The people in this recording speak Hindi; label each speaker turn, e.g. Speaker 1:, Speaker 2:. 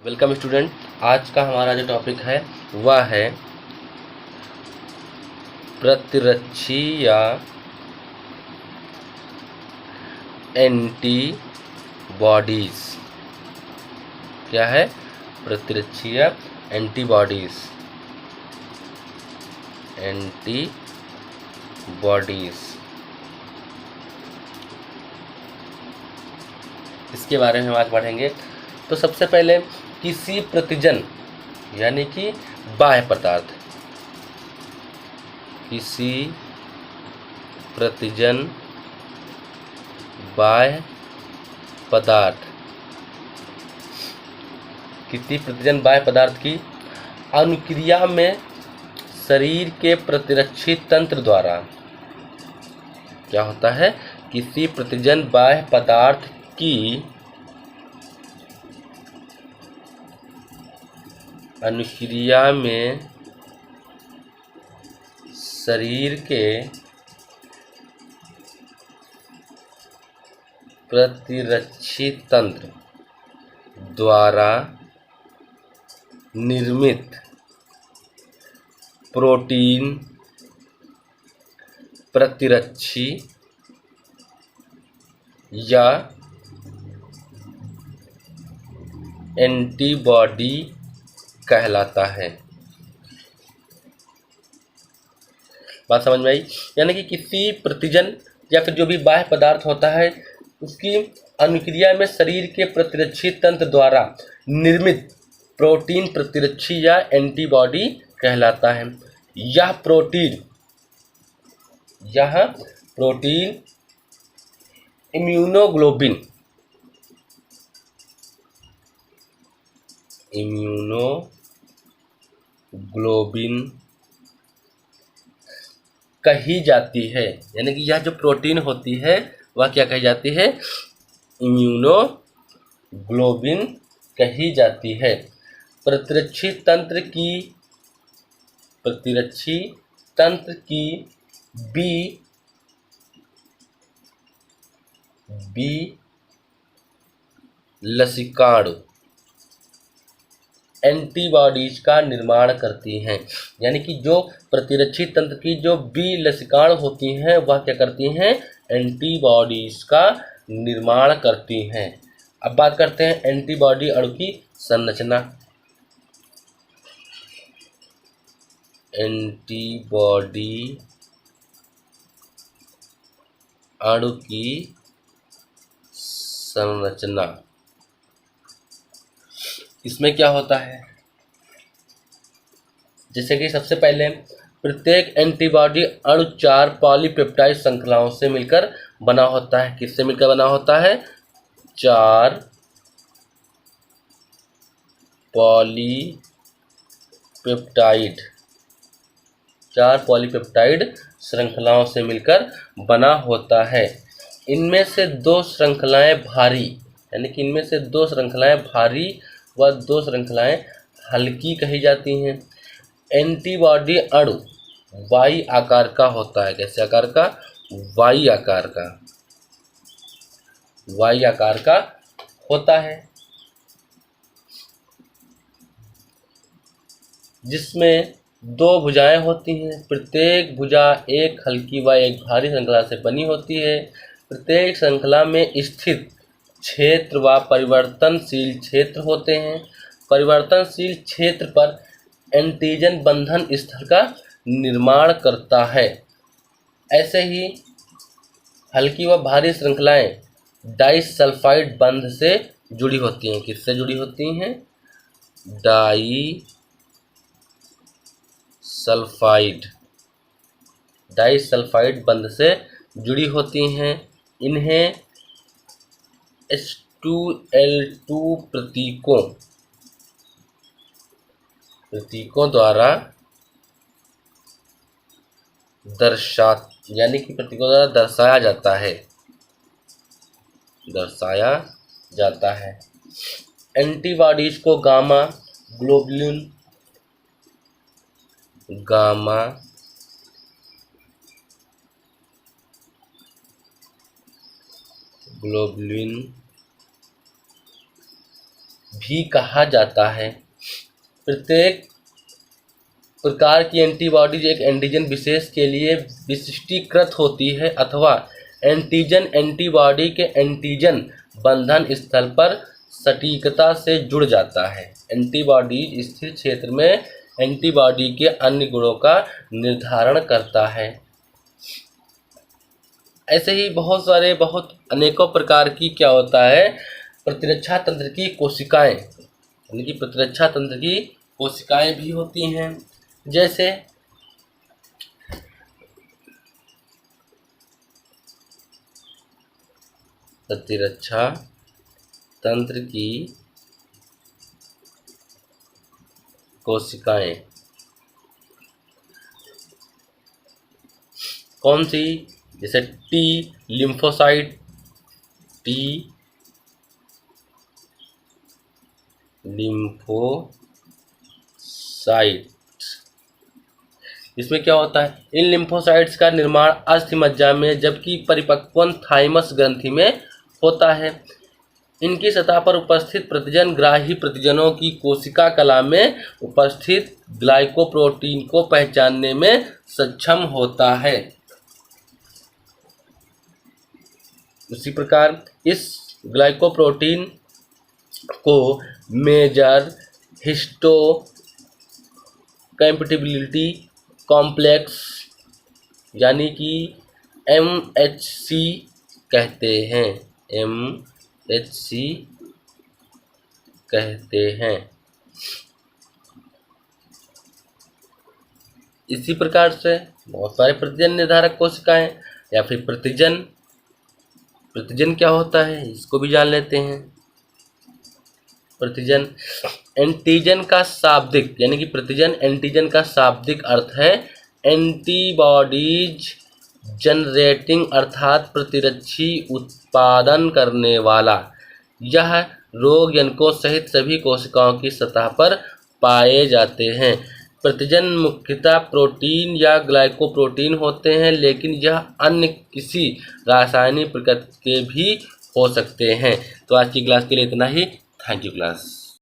Speaker 1: Welcome student. आज का हमारा जो टॉपिक है वह है प्रतिरक्षी या एंटीबॉडीज। क्या है? प्रतिरक्षी या एंटीबॉडीज। इसके बारे में हम आज पढ़ेंगे। तो सबसे पहले किसी प्रतिजन यानी कि बाह्य पदार्थ, किसी प्रतिजन बाह्य पदार्थ, किसी प्रतिजन बाह्य पदार्थ की अनुक्रिया में शरीर के प्रतिरक्षी तंत्र द्वारा क्या होता है? किसी प्रतिजन बाह्य पदार्थ की अनुक्रिया में शरीर के प्रतिरक्षी तंत्र द्वारा निर्मित प्रोटीन प्रतिरक्षी या एंटीबॉडी कहलाता है। बात समझ में आई? यानी कि किसी प्रतिजन या फिर जो भी बाह्य पदार्थ होता है उसकी अनुक्रिया में शरीर के प्रतिरक्षी तंत्र द्वारा निर्मित प्रोटीन प्रतिरक्षी या एंटीबॉडी कहलाता है। यह प्रोटीन इम्यूनोग्लोबिन कही जाती है। यानी कि यह जो प्रोटीन होती है वह क्या कही जाती है? इम्यूनोग्लोबिन कही जाती है। प्रतिरक्षी तंत्र की बी लसिकाणु एंटीबॉडीज का निर्माण करती हैं। यानी कि जो प्रतिरक्षी तंत्र की जो बी लसिकाणु होती हैं वह क्या करती हैं? एंटीबॉडीज का निर्माण करती हैं। अब बात करते हैं एंटीबॉडी अणु की संरचना। एंटीबॉडी अणु की संरचना, इसमें क्या होता है? जैसे कि सबसे पहले प्रत्येक एंटीबॉडी अणु 4 पॉलीपेप्टाइड श्रृंखलाओं से मिलकर बना होता है। किससे मिलकर बना होता है? 4 पॉलीपेप्टाइड श्रृंखलाओं से मिलकर बना होता है। इनमें से 2 श्रृंखलाएं भारी, यानी कि इनमें से 2 श्रृंखलाएं भारी व 2 श्रृंखलाएं हल्की कही जाती हैं। एंटीबॉडी अणु वाई आकार का होता है। कैसे आकार का? वाई आकार का होता है, जिसमें 2 भुजाएं होती हैं। प्रत्येक भुजा एक हल्की व एक भारी श्रृंखला से बनी होती है। प्रत्येक श्रृंखला में स्थित क्षेत्र व परिवर्तनशील क्षेत्र होते हैं। परिवर्तनशील क्षेत्र पर एंटीजन बंधन स्थल का निर्माण करता है। ऐसे ही हल्की व भारी श्रृंखलाएं डाइसल्फाइड बंध से जुड़ी होती हैं। किससे जुड़ी होती हैं? डाइसल्फाइड बंध से जुड़ी होती हैं। इन्हें H2L2 प्रतीकों द्वारा दर्शाया जाता है। एंटीबॉडीज को गामा ग्लोबुलिन भी कहा जाता है। प्रत्येक प्रकार की एंटीबॉडीज एक एंटीजन विशेष के लिए विशिष्टीकृत होती है अथवा एंटीजन एंटीबॉडी के एंटीजन बंधन स्थल पर सटीकता से जुड़ जाता है। एंटीबॉडीज स्थिर क्षेत्र में एंटीबॉडी के अन्य गुणों का निर्धारण करता है। ऐसे ही बहुत अनेकों प्रकार की क्या होता है, प्रतिरक्षा तंत्र की कोशिकाएं, यानी कि प्रतिरक्षा तंत्र की कोशिकाएं भी होती हैं। जैसे प्रतिरक्षा तंत्र की कोशिकाएं कौन सी, जैसे टी लिम्फोसाइट, टी लिम्फोसाइट, इसमें क्या होता है, इन लिम्फोसाइट्स का निर्माण अस्थिमज्जा में जबकि परिपक्वन थाइमस ग्रंथि में होता है। इनकी सतह पर उपस्थित प्रतिजन ग्राही प्रतिजनों की कोशिका कला में उपस्थित ग्लाइकोप्रोटीन को पहचानने में सक्षम होता है। उसी प्रकार इस ग्लाइकोप्रोटीन को मेजर हिस्टो कंपैटिबिलिटी कॉम्प्लेक्स यानी कि MHC कहते हैं, MHC कहते हैं। इसी प्रकार से बहुत सारे प्रतिजन निर्धारक कोशिकाएं या फिर प्रतिजन क्या होता है इसको भी जान लेते हैं। प्रतिजन एंटीजन का शाब्दिक, यानी कि प्रतिजन एंटीजन का शाब्दिक अर्थ है एंटीबॉडीज जनरेटिंग अर्थात प्रतिरक्षी उत्पादन करने वाला। यह रोगजनकों सहित सभी कोशिकाओं की सतह पर पाए जाते हैं। प्रतिजन मुख्यतः प्रोटीन या ग्लाइकोप्रोटीन होते हैं, लेकिन यह अन्य किसी रासायनिक प्रकृति के भी हो सकते हैं। तो आज की क्लास के लिए इतना ही। Thank you class.